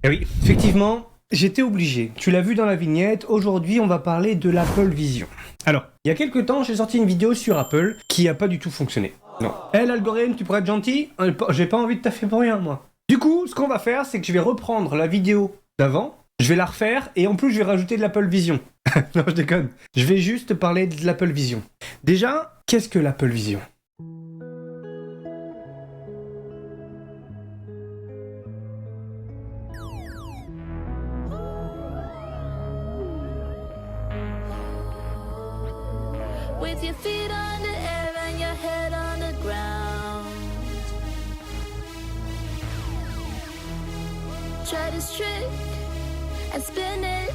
Eh oui, effectivement, j'étais obligé. Tu l'as vu dans la vignette, aujourd'hui on va parler de l'Apple Vision. Alors, il y a quelques temps, j'ai sorti une vidéo sur Apple qui a pas du tout fonctionné. Non. L'algorithme, tu pourrais être gentil? J'ai pas envie de taffer pour rien, moi. Du coup, ce qu'on va faire, c'est que je vais reprendre la vidéo d'avant, je vais la refaire, et en plus je vais rajouter de l'Apple Vision. Non, je déconne. Je vais juste parler de l'Apple Vision. Déjà, qu'est-ce que l'Apple Vision? With your feet on the air and your head on the ground. Try this trick and spin it.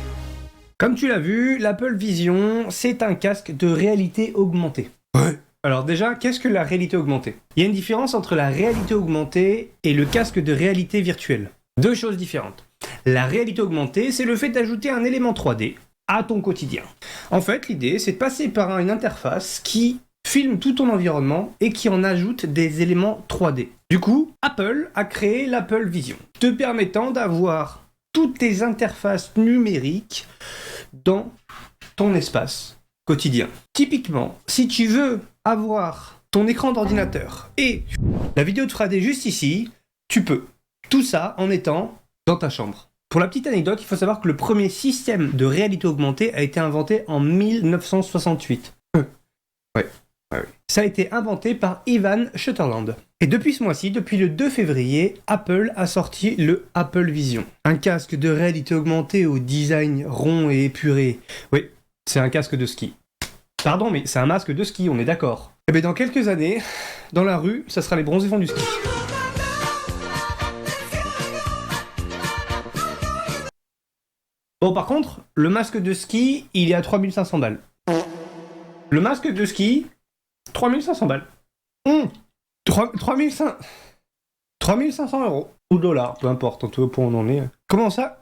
Comme tu l'as vu, l'Apple Vision, c'est un casque de réalité augmentée. Ouais. Alors déjà, qu'est-ce que la réalité augmentée? Il y a une différence entre la réalité augmentée et le casque de réalité virtuelle. Deux choses différentes. La réalité augmentée, c'est le fait d'ajouter un élément 3D à ton quotidien. En fait, l'idée, c'est de passer par une interface qui filme tout ton environnement et qui en ajoute des éléments 3D. Du coup, Apple a créé l'Apple Vision, te permettant d'avoir toutes tes interfaces numériques dans ton espace quotidien. Typiquement, si tu veux avoir ton écran d'ordinateur et la vidéo de Friday juste ici, tu peux. Tout ça en étant dans ta chambre. Pour la petite anecdote, il faut savoir que le premier système de réalité augmentée a été inventé en 1968. Ouais. Ça a été inventé par Ivan Sutherland. Et depuis ce mois-ci, depuis le 2 février, Apple a sorti le Apple Vision. Un casque de réalité augmentée au design rond et épuré. Oui, c'est un casque de ski. Pardon, mais c'est un masque de ski, on est d'accord. Et bien dans quelques années, dans la rue, ça sera les bronzés font du ski. Bon, par contre, le masque de ski, il est à 3500 balles. Le masque de ski, 3500 balles. 3500 euros. Ou dollars, peu importe, en tout cas, pour on en est. Comment ça,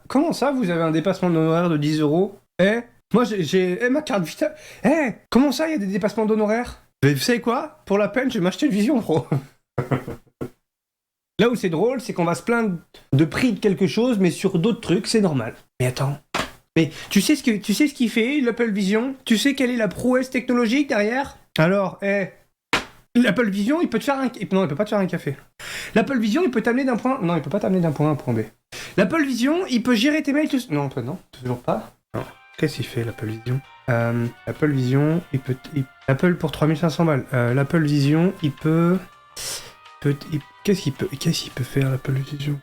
vous avez un dépassement d'honoraires de 10 euros? Moi, j'ai ma carte Vita. Comment ça, il y a des dépassements d'honoraires? Vous savez quoi? Pour la peine, je vais m'acheter une Vision Pro. Là où c'est drôle, c'est qu'on va se plaindre de prix de quelque chose, mais sur d'autres trucs, c'est normal. Mais attends. Mais tu sais ce qu'il fait, l'Apple Vision? Tu sais quelle est la prouesse technologique derrière? Alors, l'Apple Vision, il peut te faire un... Non, il peut pas te faire un café. L'Apple Vision, il peut t'amener d'un point... Non, il peut pas t'amener d'un point A à un point B. L'Apple Vision, il peut gérer tes mails... Non, toujours pas. Non. Qu'est-ce qu'il fait, l'Apple Vision? L'Apple Vision, Apple pour 3500 balles. L'Apple Vision, il peut... Qu'est-ce qu'il peut faire, l'Apple Vision?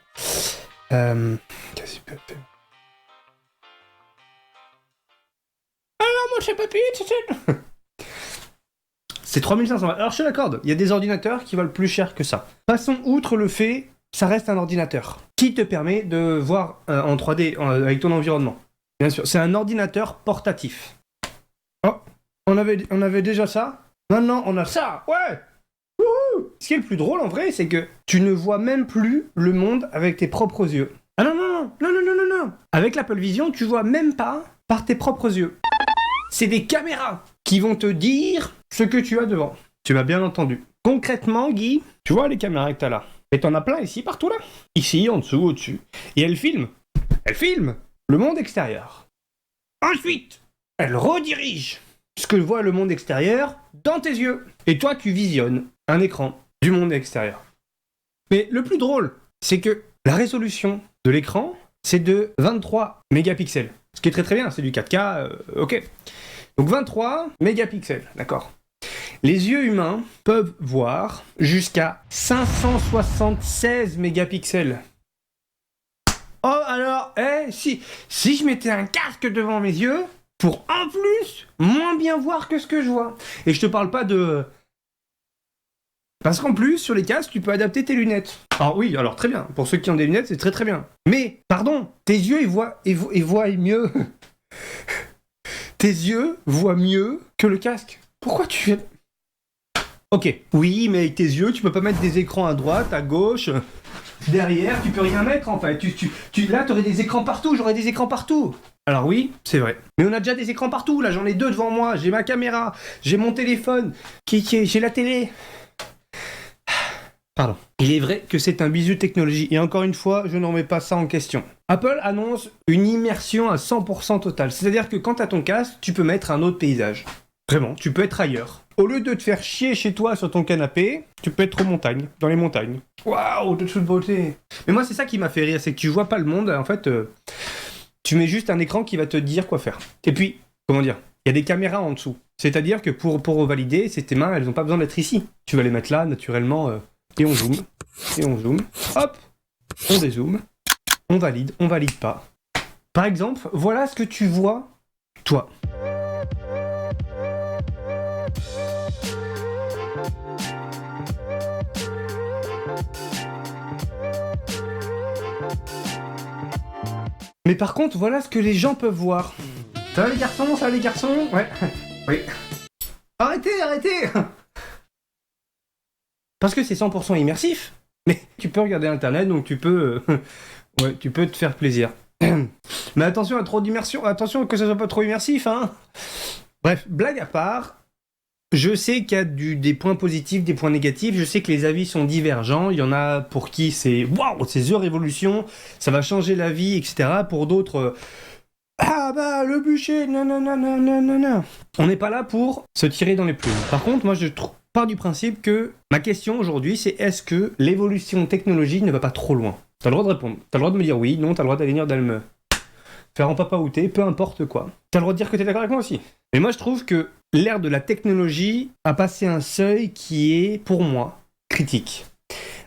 Qu'est-ce qu'il peut faire? Je sais pas payer, c'est 3500 balles. Alors je te l'accorde, il y a des ordinateurs qui valent plus cher que ça. Passons outre le fait, ça reste un ordinateur qui te permet de voir en 3D avec ton environnement. Bien sûr, c'est un ordinateur portatif. Oh, on avait déjà ça. Maintenant, on a ça. Ouais. Wouhou. Ce qui est le plus drôle en vrai, c'est que tu ne vois même plus le monde avec tes propres yeux. Ah non. Avec l'Apple Vision, tu vois même pas par tes propres yeux. C'est des caméras qui vont te dire ce que tu as devant. Tu m'as bien entendu. Concrètement, Guy, tu vois les caméras que t'as là. Et t'en as plein ici, partout là. Ici, en dessous, au-dessus. Et elles filment. Elles filment le monde extérieur. Ensuite, elles redirigent ce que voit le monde extérieur dans tes yeux. Et toi, tu visionnes un écran du monde extérieur. Mais le plus drôle, c'est que la résolution de l'écran, c'est de 23 mégapixels. Ce qui est très très bien, c'est du 4K, ok. Donc 23 mégapixels, d'accord. Les yeux humains peuvent voir jusqu'à 576 mégapixels. Oh alors, si je mettais un casque devant mes yeux, pour en plus, moins bien voir que ce que je vois. Et je te parle pas de... Parce qu'en plus, sur les casques, tu peux adapter tes lunettes. Alors oui, alors très bien. Pour ceux qui ont des lunettes, c'est très très bien. Mais, pardon, tes yeux, ils voient mieux. Tes yeux voient mieux que le casque. Pourquoi tu fais... Ok, oui, mais avec tes yeux, tu peux pas mettre des écrans à droite, à gauche, derrière, tu peux rien mettre en fait. Là, t'aurais des écrans partout, j'aurais des écrans partout. Alors oui, c'est vrai. Mais on a déjà des écrans partout, là, j'en ai 2 devant moi, j'ai ma caméra, j'ai mon téléphone, j'ai la télé. Pardon. Il est vrai que c'est un bisou de technologie. Et encore une fois, je n'en mets pas ça en question. Apple annonce une immersion à 100% totale. C'est-à-dire que quand tu as ton casque, tu peux mettre un autre paysage. Vraiment, tu peux être ailleurs. Au lieu de te faire chier chez toi sur ton canapé, tu peux être aux montagnes, dans les montagnes. Waouh, de toute beauté. Mais moi, c'est ça qui m'a fait rire, c'est que tu vois pas le monde. En fait, tu mets juste un écran qui va te dire quoi faire. Et puis, comment dire, il y a des caméras en dessous. C'est-à-dire que pour valider, tes mains, elles n'ont pas besoin d'être ici. Tu vas les mettre là, naturellement, et on zoome, et on zoome. Hop, on dézoome, on valide pas. Par exemple, voilà ce que tu vois, toi. Mais par contre, voilà ce que les gens peuvent voir. Ça va les garçons? Ça va les garçons? Ouais. Oui. Arrêtez! Parce que c'est 100% immersif. Mais tu peux regarder Internet, donc tu peux... ouais, tu peux te faire plaisir. Mais attention à trop d'immersion. Attention que ça soit pas trop immersif, hein. Bref, blague à part, je sais qu'il y a des points positifs, des points négatifs. Je sais que les avis sont divergents. Il y en a pour qui c'est waouh, c'est The Révolution, ça va changer la vie, etc. Pour d'autres, ah bah le bûcher, non. On n'est pas là pour se tirer dans les plumes. Par contre, moi je pars du principe que ma question aujourd'hui, c'est est-ce que l'évolution technologique ne va pas trop loin? T'as le droit de répondre. T'as le droit de me dire oui, non. T'as le droit d'aller venir d'aller me faire en papa outé, peu importe quoi. T'as le droit de dire que t'es d'accord avec moi aussi. Mais moi je trouve que l'ère de la technologie a passé un seuil qui est, pour moi, critique.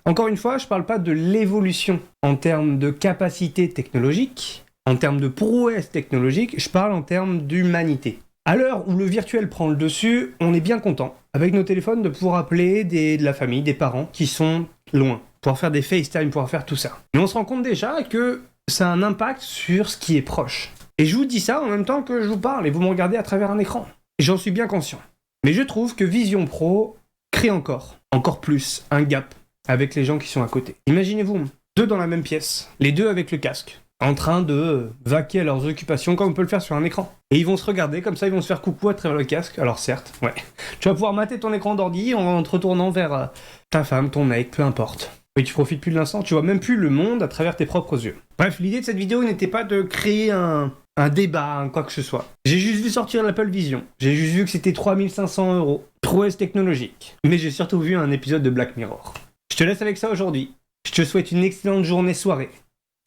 Encore une fois, je parle pas de l'évolution en termes de capacité technologique, en termes de prouesse technologique, je parle en termes d'humanité. À l'heure où le virtuel prend le dessus, on est bien content, avec nos téléphones, de pouvoir appeler de la famille, des parents qui sont loin, pouvoir faire des FaceTime, pouvoir faire tout ça. Mais on se rend compte déjà que ça a un impact sur ce qui est proche. Et je vous dis ça en même temps que je vous parle, et vous me regardez à travers un écran. Et j'en suis bien conscient. Mais je trouve que Vision Pro crée encore plus, un gap avec les gens qui sont à côté. Imaginez-vous, deux dans la même pièce, les deux avec le casque, en train de vaquer à leurs occupations comme on peut le faire sur un écran. Et ils vont se regarder, comme ça ils vont se faire coucou à travers le casque. Alors certes, ouais, tu vas pouvoir mater ton écran d'ordi en te retournant vers ta femme, ton mec, peu importe. Et tu profites plus de l'instant, tu vois même plus le monde à travers tes propres yeux. Bref, l'idée de cette vidéo n'était pas de créer un débat, quoi que ce soit. J'ai juste vu sortir l'Apple Vision. J'ai juste vu que c'était 3500 €. Prouesse technologique. Mais j'ai surtout vu un épisode de Black Mirror. Je te laisse avec ça aujourd'hui. Je te souhaite une excellente journée, soirée.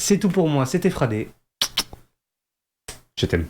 C'est tout pour moi, c'était Fradé. Je t'aime.